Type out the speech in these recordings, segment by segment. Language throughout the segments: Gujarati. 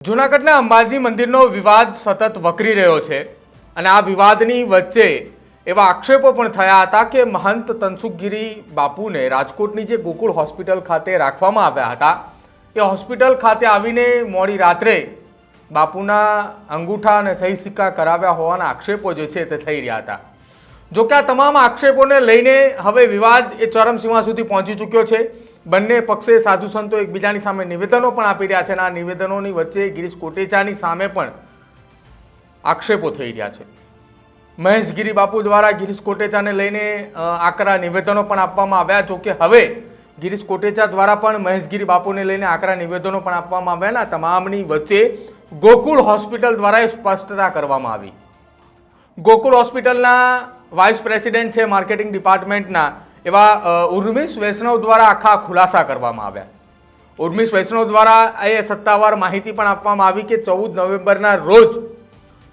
જૂનાગઢના અંબાજી મંદિરનો વિવાદ સતત વકરી રહ્યો છે અને આ વિવાદની વચ્ચે એવા આક્ષેપો પણ થયા હતા કે મહંત તનસુખગીરી બાપુને રાજકોટની જે ગોકુળ હોસ્પિટલ ખાતે રાખવામાં આવ્યા હતા એ હોસ્પિટલ ખાતે આવીને મોડી રાત્રે બાપુના અંગૂઠા અને સહી સિક્કા કરાવ્યા હોવાના આક્ષેપો જે છે તે થઈ રહ્યા હતા। જો કે આ તમામ આક્ષેપોને લઈને હવે વિવાદ એ ચરમસીમા સુધી પહોંચી ચૂક્યો છે। બંને પક્ષે સાધુ સંતો એકબીજાની સામે નિવેદનો પણ આપી રહ્યા છે અને આ નિવેદનોની વચ્ચે ગિરીશ કોટેચાની સામે પણ આક્ષેપો થઈ રહ્યા છે। મહેશગીરી બાપુ દ્વારા ગિરીશ કોટેચાને લઈને આકરા નિવેદનો પણ આપવામાં આવ્યા। જો કે હવે ગિરીશ કોટેચા દ્વારા પણ મહેશગીરી બાપુને લઈને આકરા નિવેદનો પણ આપવામાં આવ્યા। તમામની વચ્ચે ગોકુળ હોસ્પિટલ દ્વારા સ્પષ્ટતા કરવામાં આવી। ગોકુળ હોસ્પિટલના વાઇસ પ્રેસિડેન્ટ છે માર્કેટિંગ ડિપાર્ટમેન્ટના એવા ઉર્મિશ વૈષ્ણવ દ્વારા આખા ખુલાસા કરવામાં આવ્યા। ઉર્મિશ વૈષ્ણવ દ્વારા એ સત્તાવાર માહિતી પણ આપવામાં આવી કે 14 નવેમ્બરના રોજ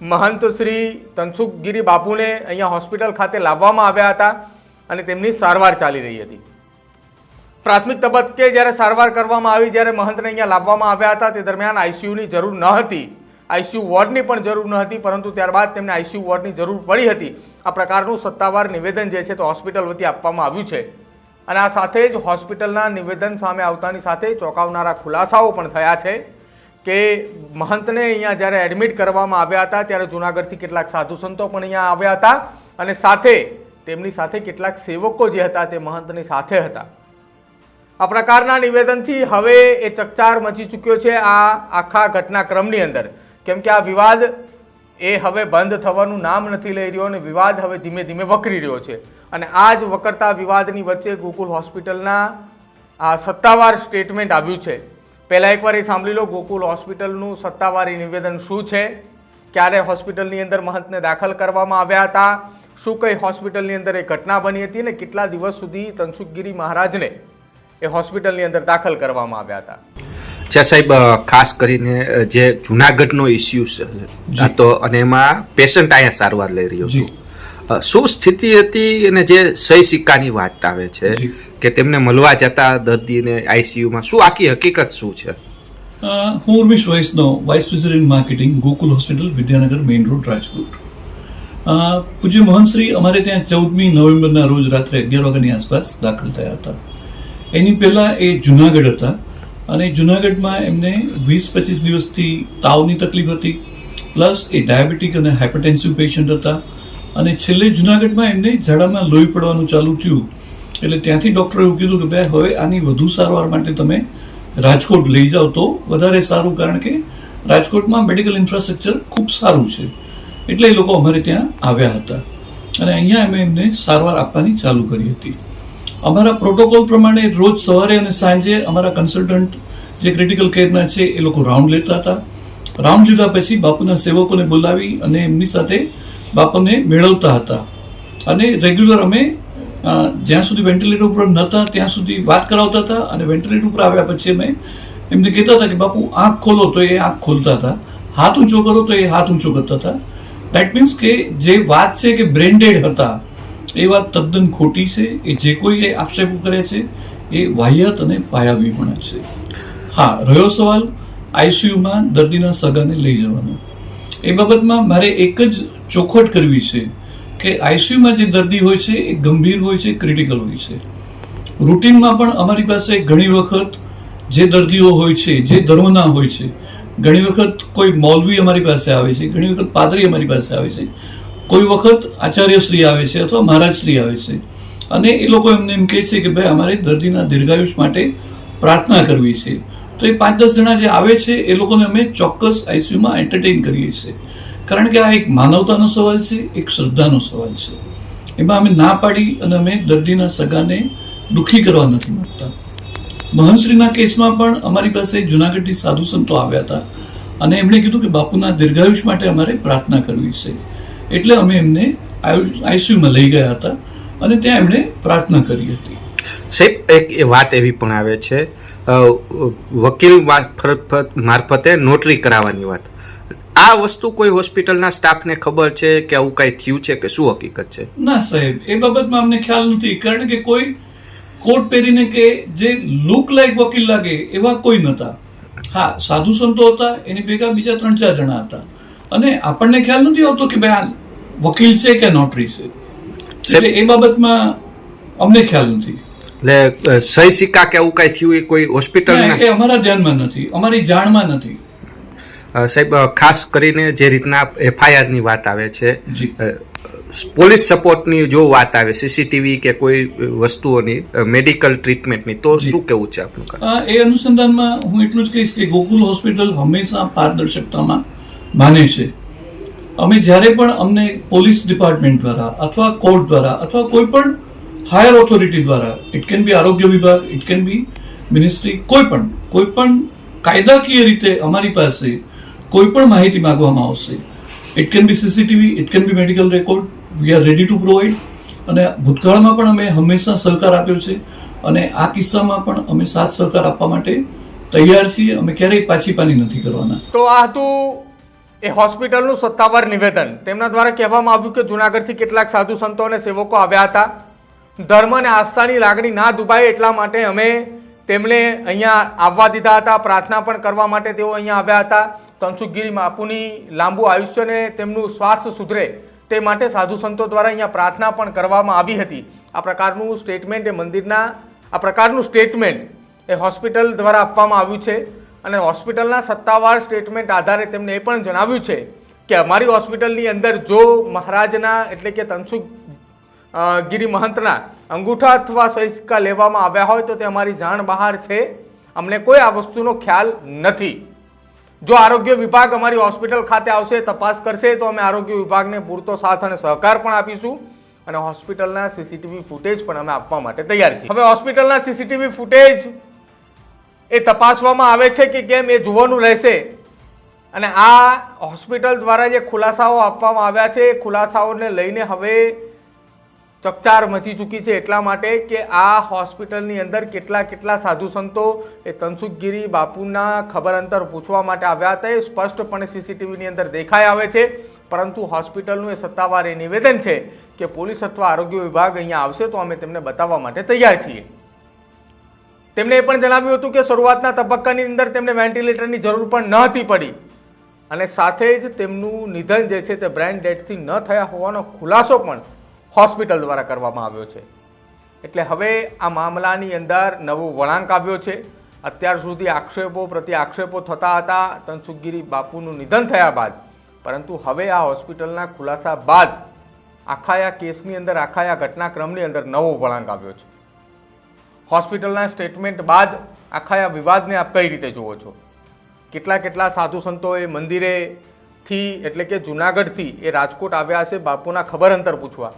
મહંત શ્રી તનસુખગીરી બાપુને અહીંયા હોસ્પિટલ ખાતે લાવવામાં આવ્યા હતા અને તેમની સારવાર ચાલી રહી હતી। પ્રાથમિક તબક્કે જ્યારે સારવાર કરવામાં આવી, જ્યારે મહંતને અહીંયા લાવવામાં આવ્યા હતા તે દરમિયાન આઈસીયુની જરૂર ન હતી, આઈસીયુ વોર્ડની પણ જરૂર ન હતી, પરંતુ ત્યારબાદ તેમને આઈસીયુ વોર્ડની જરૂર પડી હતી। આ પ્રકારનું સત્તાવાર નિવેદન જે છે તે હોસ્પિટલ વતી આપવામાં આવ્યું છે અને આ સાથે જ હોસ્પિટલના નિવેદન સામે આવતાની સાથે ચોંકાવનારા ખુલાસાઓ પણ થયા છે કે મહંતને અહીંયા જ્યારે એડમિટ કરવામાં આવ્યા હતા ત્યારે જૂનાગઢથી કેટલાક સાધુ સંતો પણ અહીંયા આવ્યા હતા અને સાથે તેમની સાથે કેટલાક સેવકો જે હતા તે મહંતની સાથે હતા। આ પ્રકારના નિવેદનથી હવે એ ચકચાર મચી ચૂક્યો છે આ આખા ઘટનાક્રમની અંદર, કેમ કે આ વિવાદ એ હવે બંધ થવાનું નામ નથી લઈ રહ્યો અને વિવાદ હવે ધીમે ધીમે વકરી રહ્યો છે અને આ જ વકરતા વિવાદની વચ્ચે ગોકુળ હોસ્પિટલના આ સત્તાવાર સ્ટેટમેન્ટ આવ્યું છે। પહેલાં એકવાર એ સાંભળી લો ગોકુળ હોસ્પિટલનું સત્તાવાર નિવેદન શું છે, ક્યારે હોસ્પિટલની અંદર મહંતને દાખલ કરવામાં આવ્યા હતા, શું કઈ હોસ્પિટલની અંદર એ ઘટના બની હતી અને કેટલા દિવસ સુધી તનસુખગીરી મહારાજને એ હોસ્પિટલની અંદર દાખલ કરવામાં આવ્યા હતા। છે સાહેબ, ખાસ કરીને જે જુનાગઢનો ઇસ્યુ છે તો અને એમાં પેશન્ટ અહીંયા સારવાર લઈ રહ્યો છું, શું સ્થિતિ હતી અને જે સહી સિક્કાની વાત આવે છે કે તેમને મળવા જતા દર્દીને આઈસીયુમાં, શું આખી હકીકત શું છે? હું Urmish Vaishnav, vice president marketing, Gokul hospital, Vidyanagar main road, Rajkot. પૂજ્ય મોહનશ્રી અમારે ત્યાં 14મી નવેમ્બરના રોજ રાત્રે 11 વાગ્યાની આસપાસ દાખલ થયા હતા। એની પહેલા એ જુનાગઢ હતા અને જુનાગઢમાં એમને 20-25 દિવસથી તાવની તકલીફ હતી, પ્લસ એ ડાયાબિટીક અને હાઇપરટેન્સિવ પેશન્ટ હતા અને છેલ્લે જુનાગઢમાં એમને ઝાડામાં લોહી પડવાનું ચાલુ થયું એટલે ત્યાંથી ડૉક્ટરે એવું કીધું કે ભાઈ હવે આની વધુ સારવાર માટે તમે રાજકોટ લઈ જાઓ તો વધારે સારું, કારણ કે રાજકોટમાં મેડિકલ ઇન્ફ્રાસ્ટ્રક્ચર ખૂબ સારું છે। એટલે એ લોકો અમારે ત્યાં આવ્યા હતા અને અહીંયા અમે એમને સારવાર આપવાની ચાલુ કરી હતી। અમારા પ્રોટોકોલ પ્રમાણે રોજ સવારે અને સાંજે અમારા કન્સલ્ટન્ટ જે ક્રિટિકલ કેરના છે એ લોકો રાઉન્ડ લેતા હતા। રાઉન્ડ લીધા પછી બાપુના સેવકોને બોલાવી અને એમની સાથે બાપુને મેળવતા હતા અને રેગ્યુલર અમે જ્યાં સુધી વેન્ટિલેટર ઉપર નહોતા ત્યાં સુધી વાત કરાવતા હતા અને વેન્ટિલેટર ઉપર આવ્યા પછી અમે એમને કહેતા હતા કે બાપુ આંખ ખોલો તો એ આંખ ખોલતા હતા, હાથ ઊંચો કરો તો એ હાથ ઊંચો કરતા હતા। દેટ મીન્સ કે જે વાત છે કે બ્રેન ડેડ હતા એ વાત તદ્દન ખોટી છે। એ જે કોઈ એ આક્ષેપો કરે છે એ વાહિયાત અને પાયાવિહોણા છે। હા, રહ્યો સવાલ આઈસીયુમાં દર્દીના સગાને લઈ જવાનો, એ બાબતમાં મારે એક જ ચોખવટ કરવી છે કે આઈસીયુમાં જે દર્દી હોય છે એ ગંભીર હોય છે, ક્રિટિકલ હોય છે। રૂટીનમાં પણ અમારી પાસે ઘણી વખત જે દર્દીઓ હોય છે જે ધર્મના હોય છે, ઘણી વખત કોઈ મૌલવી અમારી પાસે આવે છે, ઘણી વખત પાદરી અમારી પાસે આવે છે, કોઈ વખત આચાર્યશ્રી આવે છે અથવા મહારાજશ્રી આવે છે અને એ લોકો એમને એમ કહે છે કે ભાઈ અમારે દર્દીના દીર્ઘાયુષ માટે પ્રાર્થના કરવી છે, તો એ 5-10 જણા જે આવે છે એ લોકોને અમે ચોક્કસ આઈસીયુમાં એન્ટરટેઇન કરીએ છીએ, કારણ કે આ એક માનવતાનો સવાલ છે, એક શ્રદ્ધાનો સવાલ છે। એમાં અમે ના પાડી અને અમે દર્દીના સગાને દુઃખી કરવા નથી માંગતા। મહંતશ્રીના કેસમાં પણ અમારી પાસે જુનાગઢથી સાધુ સંતો આવ્યા હતા અને એમણે કીધું કે બાપુના દીર્ઘાયુષ માટે અમારે પ્રાર્થના કરવી છે, એટલે અમે એમને આઈસીયુમાં લઈ ગયા હતા અને ત્યાં એમણે પ્રાર્થના કરી હતી। સાહેબ, એક વાત એવી પણ આવે છે વકીલ મારફતે નોટરી કરાવવાની વાત, આ વસ્તુ કોઈ હોસ્પિટલના સ્ટાફને ખબર છે કે આવું કઈ થયું છે કે શું હકીકત છે? ના સાહેબ, એ બાબતમાં અમને ખ્યાલ નથી, કારણ કે કોઈ કોટ પહેરીને કે જે લુક લાઈક વકીલ લાગે એવા કોઈ નહોતા। હા, સાધુ સંતો હતા, એની ભેગા બીજા 3-4 જણા હતા, અને આપણને ખ્યાલ નથી આવતો કે ભાઈ આ વકીલ છે કે નોટરી છે, એટલે એ બાબતમાં અમને ખ્યાલ નથી. એટલે સહી સિક્કા કે એવું કઈ થયું એ કોઈ હોસ્પિટલ એ અમારા ધ્યાનમાં નથી, અમારી જાણમાં નથી. સાહેબ, ખાસ કરીને જે રીતના FIR ની વાત આવે છે, જી. પોલીસ સપોર્ટની જો વાત આવે, CCTV કે કોઈ વસ્તુઓની મેડિકલ ટ્રીટમેન્ટની, તો શું કેવું છે આપનું? એ અનુસંધાનમાં હું એટલું જ કહીશ કે ગોકુલ હોસ્પિટલ હંમેશા પારદર્શકતામાં માને છે. અમે જ્યારે પણ અમને પોલીસ ડિપાર્ટમેન્ટ દ્વારા અથવા કોર્ટ દ્વારા અથવા કોઈ પણ હાયર ઓથોરિટી દ્વારા, ઇટ કેન બી આરોગ્ય વિભાગ, ઇટ કેન બી મિનિસ્ટ્રી, કોઈ પણ કાયદાકીય રીતે અમારી પાસે કોઈ પણ માહિતી માંગવામાં આવશે, it can be CCTV, it can be medical record, we are ready to provide. અને ભૂતકાળમાં પણ અમે હંમેશા સહકાર આપ્યો છે, અને આ કિસ્સામાં પણ અમે સાથ સહકાર આપવા માટે તૈયાર છીએ. અમે ક્યારેય પાછીપાની નથી કરવાના. તો આ હતું એ હોસ્પિટલનું સત્તાવાર નિવેદન. તેમના દ્વારા કહેવામાં આવ્યું કે જૂનાગઢથી કેટલાક સાધુ સંતો અને સેવકો આવ્યા હતા. ધર્મ અને આસ્થાની લાગણી ના દુભાય એટલા માટે અમે તેમને અહીંયા આવવા દીધા હતા. પ્રાર્થના પણ કરવા માટે તેઓ અહીંયા આવ્યા હતા. તનસુખગીરી બાપુની લાંબુ આયુષ્ય અને તેમનું સ્વાસ્થ્ય સુધરે તે માટે સાધુ સંતો દ્વારા અહીંયા પ્રાર્થના પણ કરવામાં આવી હતી. આ પ્રકારનું સ્ટેટમેન્ટ એ મંદિરના આ પ્રકારનું સ્ટેટમેન્ટ એ હોસ્પિટલ દ્વારા આપવામાં આવ્યું છે, અને હોસ્પિટલના સત્તાવાર સ્ટેટમેન્ટ આધારે તેમને એ પણ જણાવ્યું છે કે અમારી હોસ્પિટલની અંદર જો મહારાજના એટલે કે તનસુખગીરી મહંતના અંગૂઠા અથવા સહી સિક્કા લેવામાં આવ્યા હોય તો તે અમારી જાણ બહાર છે. અમને કોઈ આ વસ્તુનો ખ્યાલ નથી. જો આરોગ્ય વિભાગ અમારી હોસ્પિટલ ખાતે આવશે, તપાસ કરશે, તો અમે આરોગ્ય વિભાગને પૂરતો સાથ અને સહકાર પણ આપીશું, અને હોસ્પિટલના CCTV ફૂટેજ પણ અમે આપવા માટે તૈયાર છીએ. હવે હોસ્પિટલના CCTV ફૂટેજ એ તપાસવામાં આવે છે કે કેમ એ જોવાનું રહેશે. અને આ હોસ્પિટલ દ્વારા જે ખુલાસાઓ આપવામાં આવ્યા છે, એ ખુલાસાઓને લઈને હવે ચકચાર મચી ચૂકી છે, એટલા માટે કે આ હોસ્પિટલની અંદર કેટલા સાધુ સંતો એ તનસુખગીરી બાપુના ખબર અંતર પૂછવા માટે આવ્યા હતા. એ સ્પષ્ટપણે CCTVની અંદર દેખાઈ આવે છે. પરંતુ હોસ્પિટલનું એ સત્તાવાર એ નિવેદન છે કે પોલીસ અથવા આરોગ્ય વિભાગ અહીંયા આવશે તો અમે તેમને બતાવવા માટે તૈયાર છીએ. તેમણે એ પણ જણાવ્યું હતું કે શરૂઆતના તબક્કાની અંદર તેમને વેન્ટિલેટરની જરૂર પણ ન હતી પડી, અને સાથે જ તેમનું નિધન જે છે તે બ્રેન ડેથથી ન થયા હોવાનો ખુલાસો પણ હોસ્પિટલ દ્વારા કરવામાં આવ્યો છે. એટલે હવે આ મામલાની અંદર નવો વળાંક આવ્યો છે. અત્યાર સુધી આક્ષેપો પ્રતિ આક્ષેપો થતા હતા તનસુખગીરી બાપુનું નિધન થયા બાદ, પરંતુ હવે આ હોસ્પિટલના ખુલાસા બાદ આખા આ કેસની અંદર, આખા આ ઘટનાક્રમની અંદર નવો વળાંક આવ્યો છે. હોસ્પિટલના સ્ટેટમેન્ટ બાદ આખા આ વિવાદને આપ કઈ રીતે જુઓ છો? કેટલા સાધુ સંતોએ મંદિરેથી એટલે કે જૂનાગઢથી એ રાજકોટ આવ્યા હશે બાપુના ખબર અંતર પૂછવા,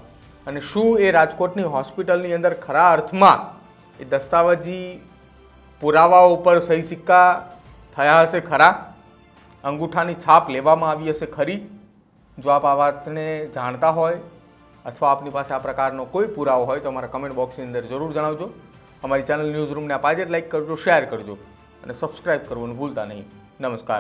અને શું એ રાજકોટની હોસ્પિટલની અંદર ખરા અર્થમાં એ દસ્તાવેજી પુરાવાઓ ઉપર સહી સિક્કા થયા હશે ખરા? અંગૂઠાની છાપ લેવામાં આવી હશે ખરી? જો આપ આ વાતને જાણતા હોય અથવા આપની પાસે આ પ્રકારનો કોઈ પુરાવો હોય તો અમારા કમેન્ટ બોક્સની અંદર જરૂર જણાવજો. અમારી ચેનલ ન્યૂઝ રૂમને આપ આજે લાઈક કરજો, શેર કરજો અને સબસ્ક્રાઈબ કરવાનું ભૂલતા નહીં. નમસ્કાર.